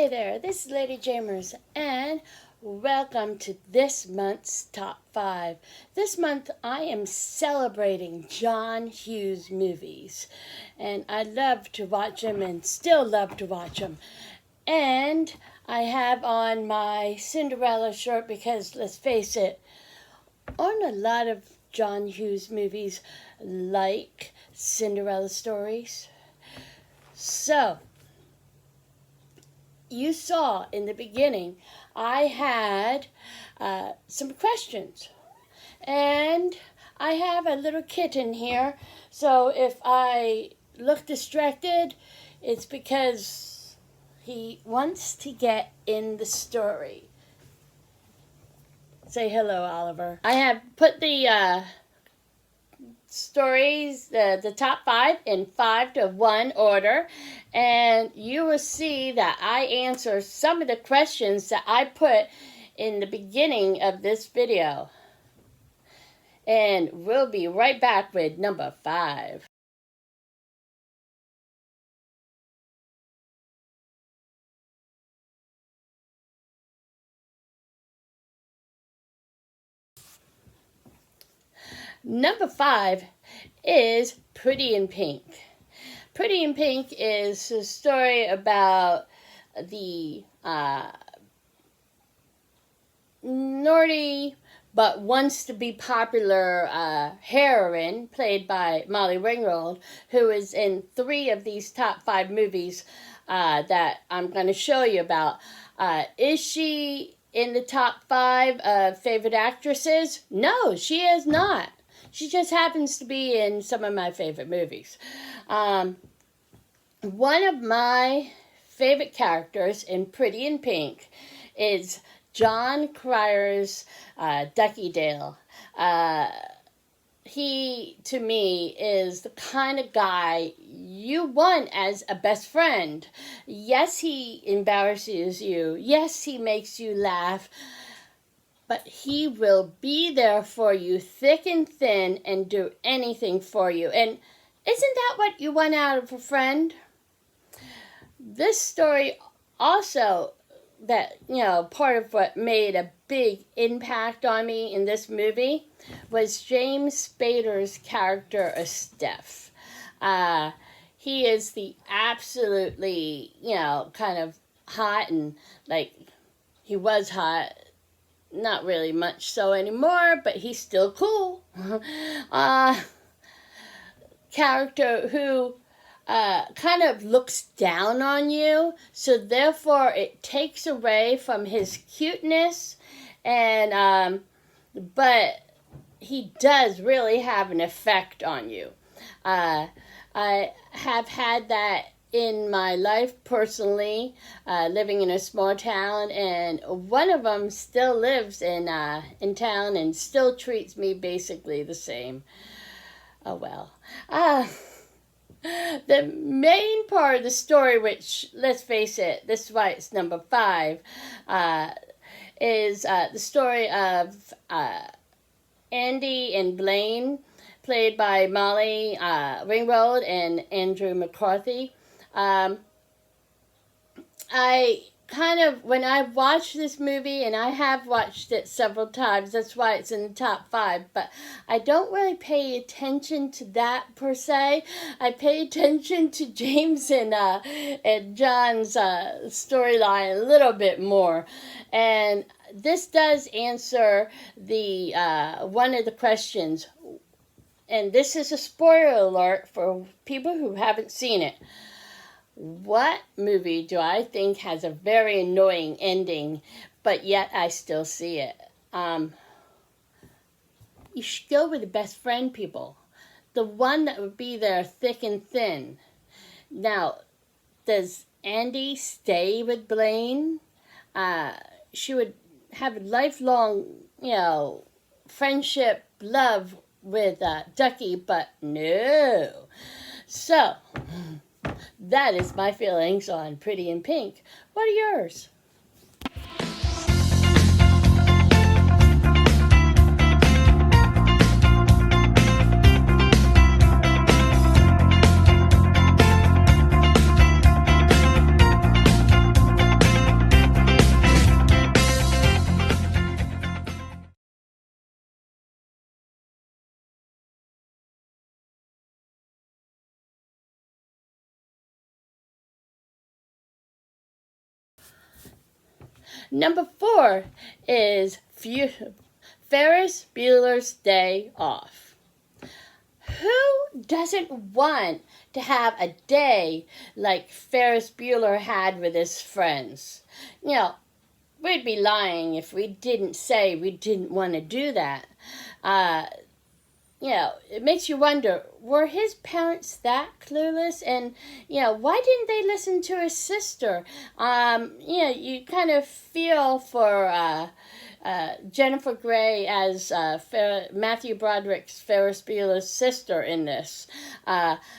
Hey there, this is LadyJamers, and welcome to this month's Top 5. This month I am celebrating John Hughes movies, and I love to watch them and still love to watch them. And I have on my Cinderella shirt because, let's face it, aren't a lot of John Hughes movies like Cinderella stories? So, you saw in the beginning, I had some questions. And I have a little kitten here, so if I look distracted, it's because he wants to get in the story. Say hello, Oliver. I have put the stories, the top 5 in 5 to 1 order, and you will see that I answer some of the questions that I put in the beginning of this video. And we'll be right back with number 5. Number 5 is Pretty in Pink. Pretty in Pink is a story about the naughty but wants to be popular heroine played by Molly Ringwald, who is in 3 of these top 5 movies that I'm going to show you about. Is she in the top 5 of favorite actresses? No, she is not. She just happens to be in some of my favorite movies. One of my favorite characters in Pretty in Pink is John Cryer's Ducky Dale. He, to me, is the kind of guy you want as a best friend. Yes, he embarrasses you. Yes, he makes you laugh. But he will be there for you thick and thin and do anything for you. And isn't that what you want out of a friend? This story also, part of what made a big impact on me in this movie was James Spader's character of Steph. He is the absolutely, kind of hot and he was hot. Not really much so anymore, but he's still cool. Character who kind of looks down on you, so therefore it takes away from his cuteness, and but he does really have an effect on you. I have had that in my life personally, living in a small town, and one of them still lives in town and still treats me basically the same. Oh well. The main part of the story, which, let's face it, this is why it's number 5, is the story of Andy and Blaine, played by Molly Ringwald and Andrew McCarthy. When I watched this movie, and I have watched it several times, that's why it's in the top 5, but I don't really pay attention to that per se. I pay attention to James and John's storyline a little bit more. And this does answer the one of the questions, and this is a spoiler alert for people who haven't seen it. What movie do I think has a very annoying ending, but yet I still see it? You should go with the best friend, people. The one that would be there thick and thin. Now, does Andy stay with Blaine? She would have a lifelong, friendship, love with Ducky, but no. So, that is my feelings on Pretty in Pink. What are yours? Number 4 is Ferris Bueller's Day Off. Who doesn't want to have a day like Ferris Bueller had with his friends? You know, we'd be lying if we didn't say we didn't want to do that. It makes you wonder, were his parents that clueless? And, why didn't they listen to his sister? You kind of feel for Jennifer Grey as Matthew Broderick's Ferris Bueller's sister in this.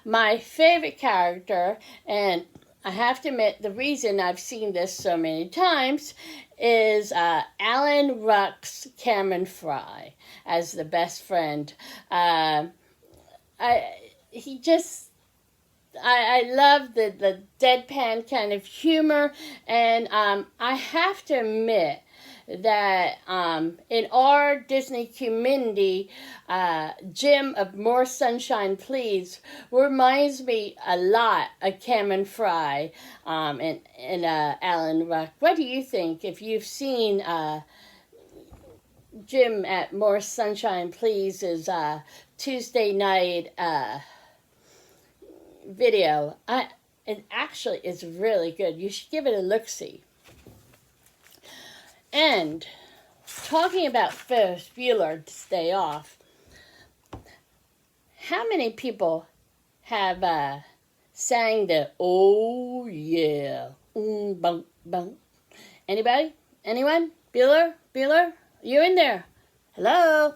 My favorite character, and I have to admit, the reason I've seen this so many times is Alan Ruck's Cameron Fry as the best friend. I love the deadpan kind of humor, and I have to admit that in our Disney community, Jim of More Sunshine Please reminds me a lot of Cameron Fry and Alan Ruck. What do you think if you've seen Jim at More Sunshine Please's Tuesday night video? It actually is really good. You should give it a look-see. And talking about Ferris Bueller's Day Off, how many people have sang the "Oh yeah, bum bum"? Anybody? Anyone? Bueller? You in there? Hello?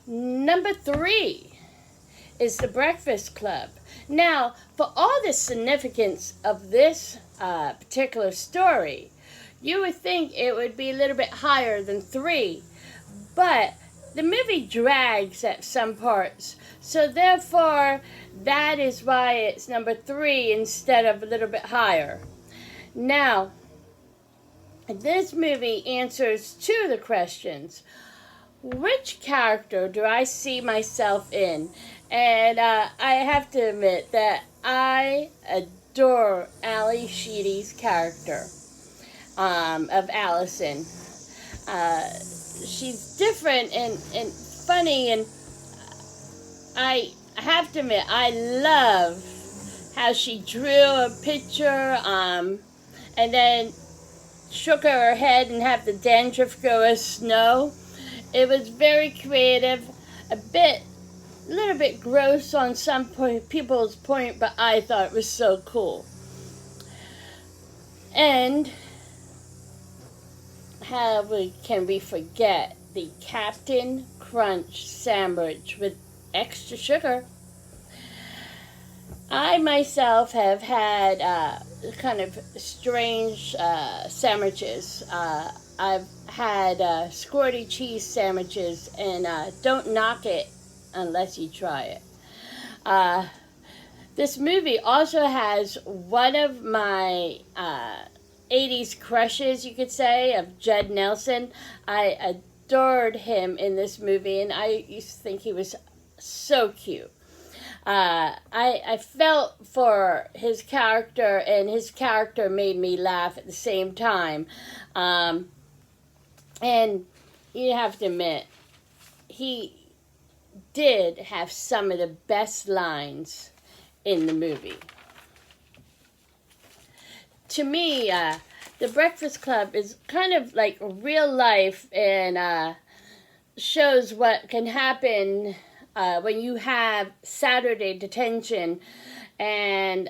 Number 3 is The Breakfast Club. Now, for all the significance of this particular story, you would think it would be a little bit higher than 3, but the movie drags at some parts, so therefore that is why it's number 3 instead of a little bit higher. Now, this movie answers 2 of the questions. Which character do I see myself in? And I have to admit that I adore Ali Sheedy's character of Allison. She's different and funny, and I have to admit, I love how she drew a picture and then shook her head and have the dandruff go as snow. It was very creative, a little bit gross on some people's point, but I thought it was so cool. And how can we forget the Captain Crunch sandwich with extra sugar? I myself have had kind of strange sandwiches. I've had squirty cheese sandwiches, and don't knock it unless you try it. This movie also has one of my 80s crushes, you could say, of Judd Nelson. I adored him in this movie, and I used to think he was so cute. I felt for his character, and his character made me laugh at the same time. And you have to admit, he did have some of the best lines in the movie. To me, The Breakfast Club is kind of like real life, and shows what can happen when you have Saturday detention and,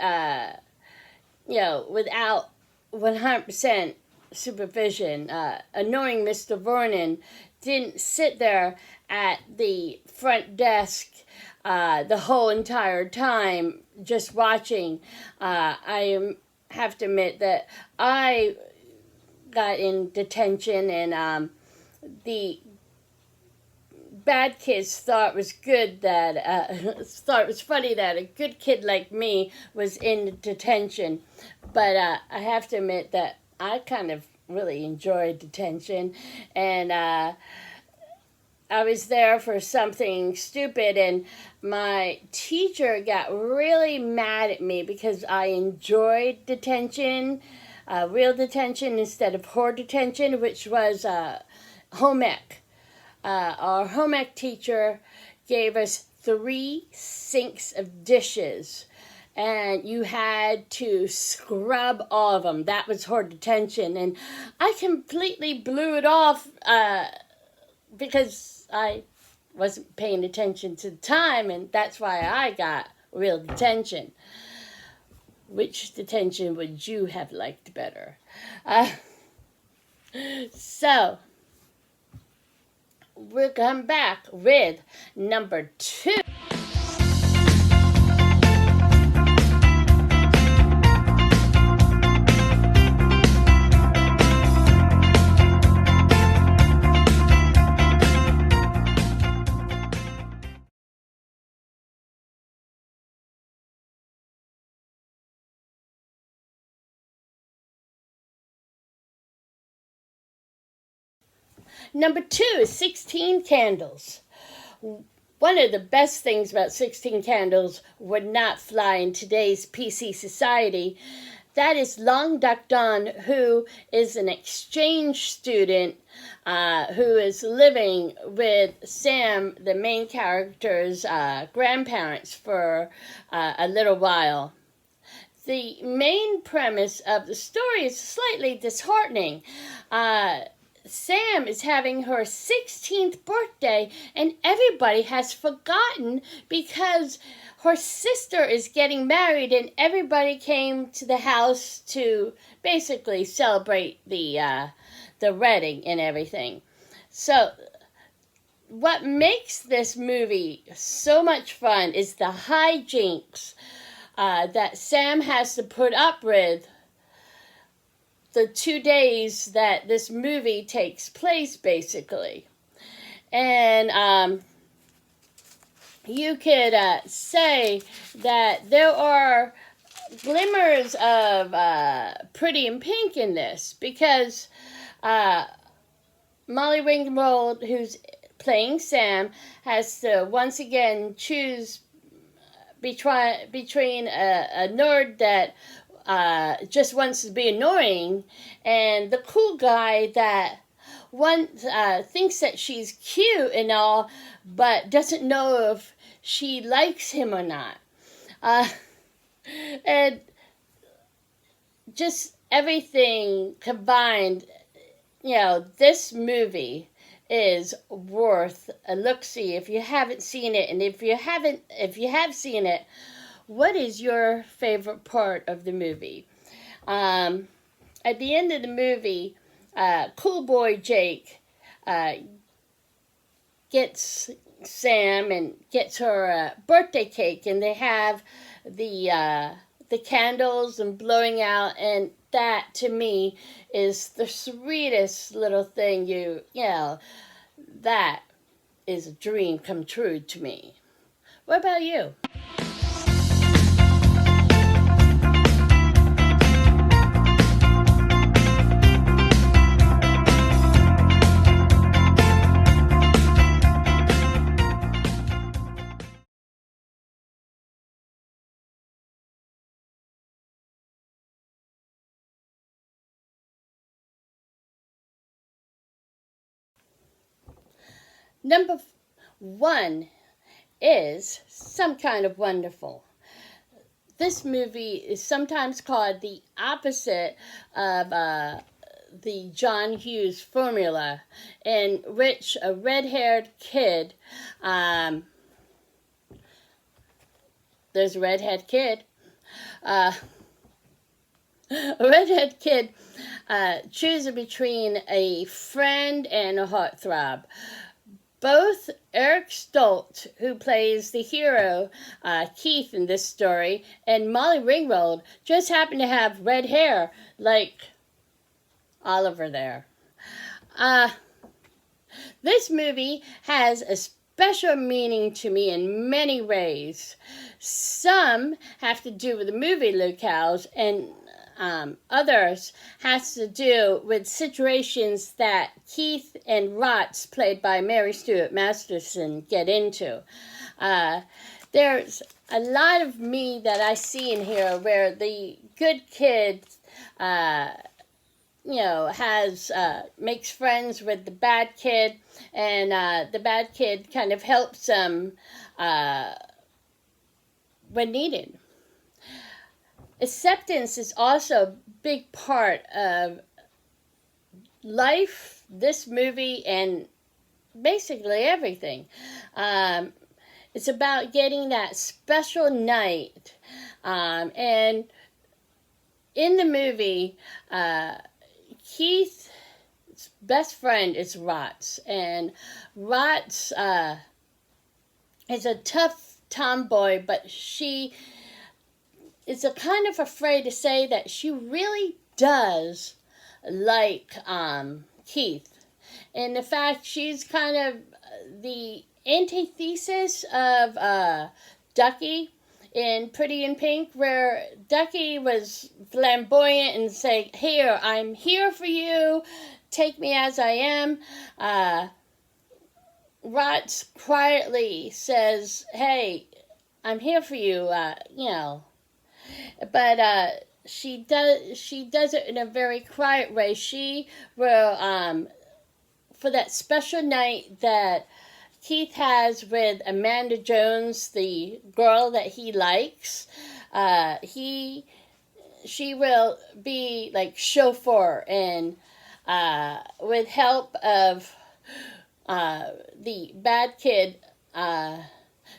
without 100% supervision. Annoying Mr. Vernon didn't sit there at the front desk the whole entire time just watching. I have to admit that I got in detention, and the bad kids thought was good that thought it was funny that a good kid like me was in detention. But I have to admit that I kind of really enjoyed detention, and I was there for something stupid, and my teacher got really mad at me because I enjoyed detention, real detention instead of horror detention, which was home ec. Our home ec teacher gave us 3 sinks of dishes, and you had to scrub all of them. That was horror detention, and I completely blew it off because I wasn't paying attention to the time, and that's why I got real detention. Which detention would you have liked better? So, we'll come back with number 2. Number 2 is 16 Candles. One of the best things about 16 Candles would not fly in today's PC society. That is Long Duck Dawn, who is an exchange student who is living with Sam, the main character's grandparents, for a little while. The main premise of the story is slightly disheartening. Sam is having her 16th birthday, and everybody has forgotten because her sister is getting married, and everybody came to the house to basically celebrate the wedding and everything. So what makes this movie so much fun is the hijinks that Sam has to put up with the 2 days that this movie takes place, basically. And you could say that there are glimmers of Pretty in Pink in this, because Molly Ringwald, who's playing Sam, has to once again choose between a nerd that just wants to be annoying and the cool guy that thinks that she's cute and all, but doesn't know if she likes him or not. And just everything combined, this movie is worth a look-see if you haven't seen it. And if you have seen it, what is your favorite part of the movie? At the end of the movie, Cool Boy Jake gets Sam and gets her a birthday cake, and they have the candles and blowing out, and that to me is the sweetest little thing. That is a dream come true to me. What about you? Number 1 is Some Kind of Wonderful. This movie is sometimes called the opposite of the John Hughes formula, in which a red-haired kid, there's a redhead kid, a redhead kid choosing between a friend and a heartthrob. Both Eric Stoltz, who plays the hero, Keith, in this story, and Molly Ringwald just happen to have red hair, like Oliver there. This movie has a special meaning to me in many ways. Some have to do with the movie locales, and others has to do with situations that Keith and Rots, played by Mary Stuart Masterson, get into. There's a lot of me that I see in here where the good kid, makes friends with the bad kid, and the bad kid kind of helps them when needed. Acceptance is also a big part of life, this movie, and basically everything. It's about getting that special night. And in the movie, Keith's best friend is Rots. And Rots is a tough tomboy, but she is a kind of afraid to say that she really does like Keith. And the fact she's kind of the antithesis of Ducky in Pretty in Pink, where Ducky was flamboyant and saying, "Here, I'm here for you, take me as I am." Rots quietly says, "Hey, I'm here for you, But she does it in a very quiet way. She will, for that special night that Keith has with Amanda Jones, the girl that he likes, she will be like chauffeur, and with help of the bad kid,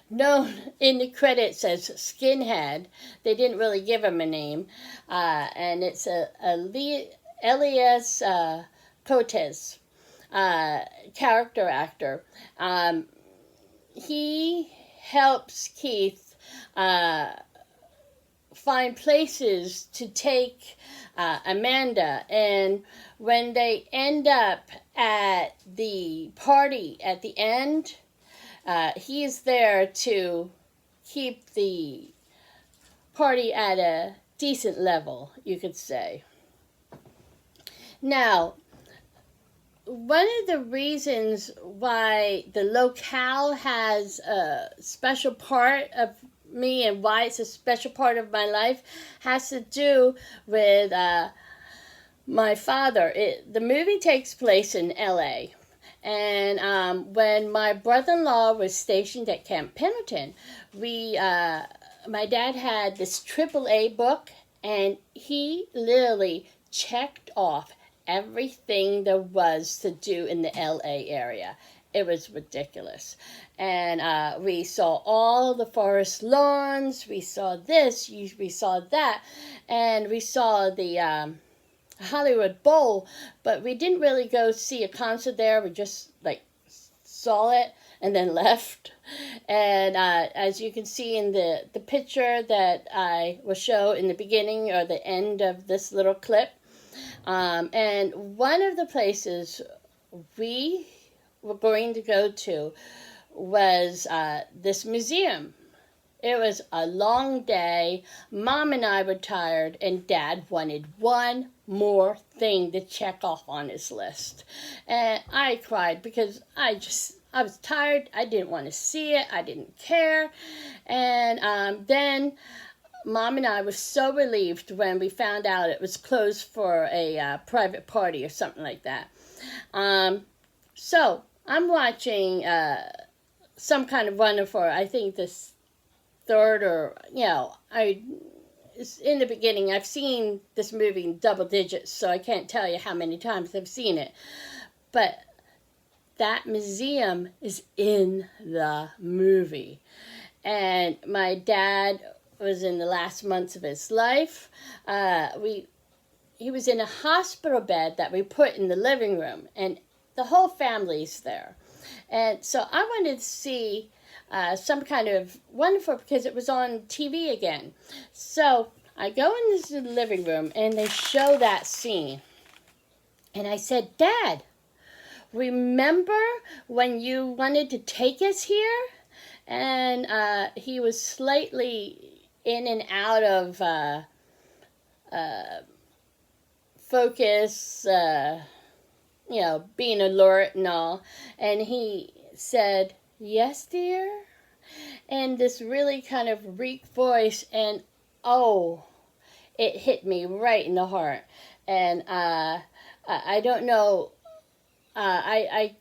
known in the credits as Skinhead. They didn't really give him a name, and it's Elias Cotes, character actor. He helps Keith find places to take Amanda, and when they end up at the party at the end, he is there to keep the party at a decent level, you could say. Now, one of the reasons why the locale has a special part of me and why it's a special part of my life has to do with my father. The movie takes place in L.A., and when my brother-in-law was stationed at Camp Pendleton, my dad had this AAA book, and he literally checked off everything there was to do in the L.A. area. It was ridiculous. And we saw all the forest lawns, we saw this, we saw that, and we saw the Hollywood Bowl, but we didn't really go see a concert there. We just saw it and then left. And as you can see in the picture that I will show in the beginning or the end of this little clip, and one of the places we were going to go to was this museum. It was a long day. Mom and I were tired, and Dad wanted one more thing to check off on his list. And I cried because I was tired. I didn't want to see it. I didn't care. And then Mom and I were so relieved when we found out it was closed for a private party or something like that. So I'm watching Some Kind of Wonderful, I think this third or, in the beginning. I've seen this movie in double digits, so I can't tell you how many times I've seen it. But that museum is in the movie. And my dad was in the last months of his life. He was in a hospital bed that we put in the living room, and the whole family's there. And so I wanted to see Some Kind of Wonderful because it was on TV again. So I go into the living room and they show that scene. And I said, "Dad, remember when you wanted to take us here? And he was slightly in and out of focus, being alert and all. And he said, "Yes, dear." And this really kind of weak voice, and oh, it hit me right in the heart. And I don't know. I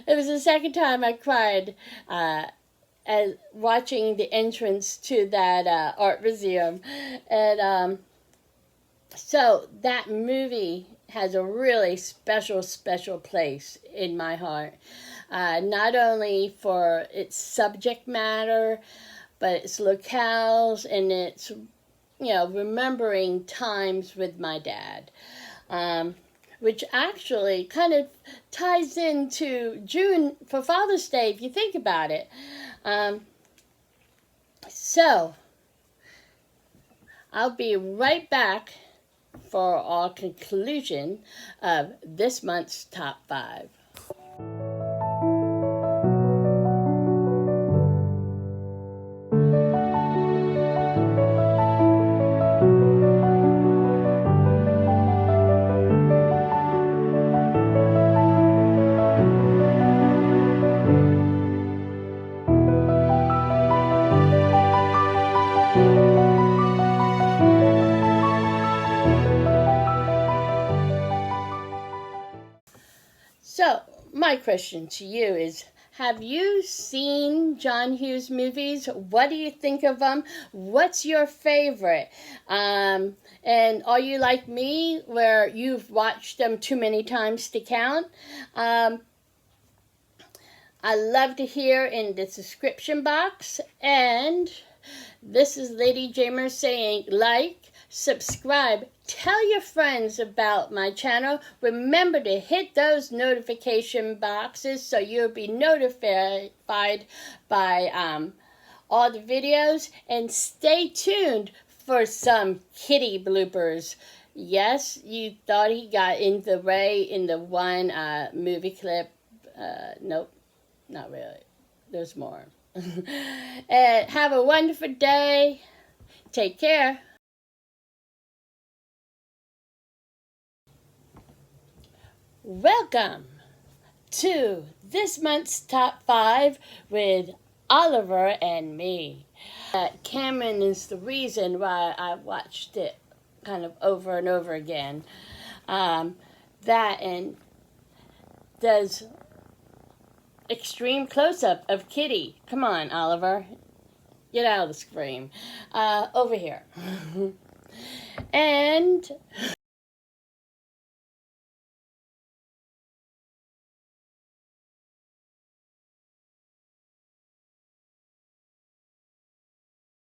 it was the second time I cried as watching the entrance to that art museum, and so that movie has a really special place in my heart. Not only for its subject matter, but its locales and its, remembering times with my dad. Which actually kind of ties into June for Father's Day, if you think about it. So, I'll be right back for our conclusion of this month's Top 5. So, my question to you is, have you seen John Hughes movies? What do you think of them? What's your favorite? And are you like me, where you've watched them too many times to count? I love to hear in the description box. And this is LadyJamers saying, like, subscribe, tell your friends about my channel. Remember to hit those notification boxes so you'll be notified by all the videos. And stay tuned for some kitty bloopers. Yes, you thought he got in the way in the one movie clip. Nope, not really. There's more. And have a wonderful day. Take care. Welcome to this month's Top 5 with Oliver and me. Cameron is the reason why I watched it kind of over and over again. That and does extreme close-up of Kitty. Come on, Oliver. Get out of the screen. Over here. And